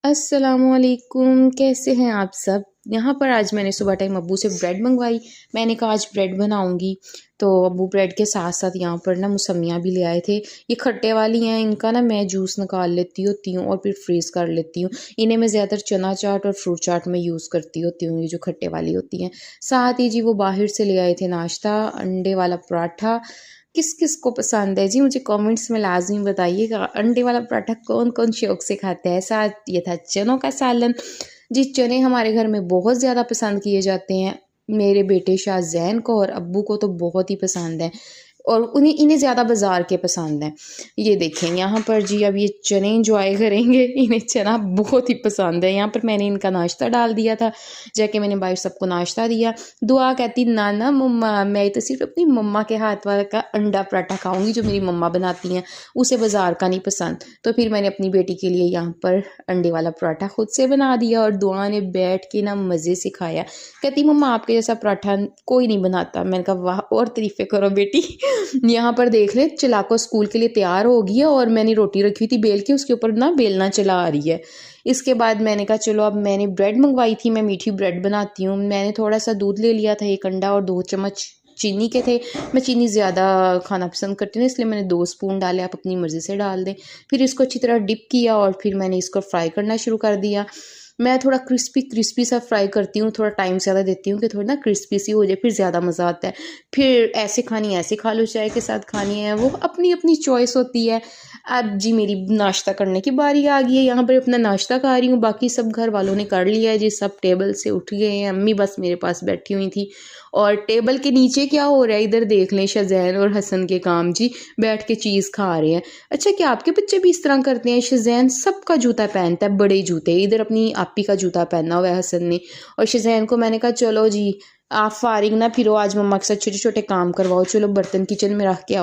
अस्सलामुअलैकुम, कैसे हैं आप सब? यहाँ पर आज मैंने सुबह टाइम अब्बू से ब्रेड मंगवाई। मैंने कहा आज ब्रेड बनाऊँगी, तो अब्बू ब्रेड के साथ-साथ यहाँ पर ना मौसमियाँ भी ले आए थे। ये खट्टे वाली हैं, इनका ना मैं जूस निकाल लेती होती हूँ और फिर फ्रीज़ कर लेती हूँ। इन्हें मैं ज़्यादातर चना चाट और फ्रूट चाट में यूज़ करती होती हूँ, ये जो खट्टे वाली होती हैं। साथ ही जी वो बाहर से ले आए थे नाश्ता, अंडे वाला पराठा। किस-किस को पसंद है जी मुझे कमेंट्स में लाज़मी बताइएगा। अंडे वाला पराठा कौन-कौन शौक़ से खाता है? साथ ये था चनों का सालन। जी चने हमारे घर में बहुत ज़्यादा पसंद किए जाते हैं। मेरे बेटे शाहज़ैन को और अब्बू को तो बहुत ही पसंद है और इन्हें ज़्यादा बाज़ार के पसंद हैं। ये देखें यहाँ पर जी अब ये चने एन्जॉय करेंगे, इन्हें चना बहुत ही पसंद है। यहाँ पर मैंने इनका नाश्ता डाल दिया था, जाके मैंने बाहर सबको नाश्ता दिया। दुआ कहती नाना मम्मा मैं तो सिर्फ़ अपनी मम्मा के हाथ वाला का अंडा पराठा खाऊँगी जो मेरी मम्मा बनाती हैं, उसे बाज़ार का नहीं पसंद। तो फिर मैंने अपनी बेटी के लिए यहाँ पर अंडे वाला पराठा खुद से बना दिया और दुआ ने बैठ के ना मज़े से खाया। कहती मम्मा आपके जैसा पराठा कोई नहीं बनाता। मैंने कहा वाह और तारीफ़ें करो बेटी। यहाँ पर देख लें चिलाको स्कूल के लिए तैयार हो गई है और मैंने रोटी रखी थी बेल के, उसके ऊपर ना बेलना चला आ रही है। इसके बाद मैंने कहा चलो अब मैंने ब्रेड मंगवाई थी, मैं मीठी ब्रेड बनाती हूँ। मैंने थोड़ा सा दूध ले लिया था, 1 अंडा और 2 चम्मच चीनी के थे। मैं चीनी ज़्यादा खाना पसंद करती हूँ इसलिए मैंने 2 स्पून डाले, आप अपनी मर्ज़ी से डाल दें। फिर इसको अच्छी तरह डिप किया और फिर मैंने इसको फ्राई करना शुरू कर दिया। मैं थोड़ा क्रिस्पी सा फ्राई करती हूँ, थोड़ा टाइम ज़्यादा देती हूँ कि थोड़ी ना क्रिस्पी सी हो जाए, फिर ज़्यादा मज़ा आता है। फिर ऐसे खानी ऐसे खा लो, चाय के साथ खानी है वो अपनी-अपनी चॉइस होती है। अब जी मेरी नाश्ता करने की बारी आ गई है, यहाँ पर अपना नाश्ता खा रही हूँ, बाकी सब घर वालों ने कर लिया है जी, सब टेबल से उठ गए हैं, अम्मी बस मेरे पास बैठी हुई थी। और टेबल के नीचे क्या हो रहा है इधर देख लें, शाहज़ैन और हसन के काम जी बैठ के चीज़ खा रहे हैं। अच्छा क्या आपके बच्चे भी इस तरह करते हैं? शाहज़ैन सबका जूता पहनता है, बड़े जूते, इधर अपनी आपी का जूता पहना हुआ है हसन ने। और शाहज़ैन को मैंने कहा चलो जी आप फारिग ना फिरो, आज मम्मा के साथ छोटे-छोटे काम करवाओ, चलो बर्तन किचन में रख के आओ।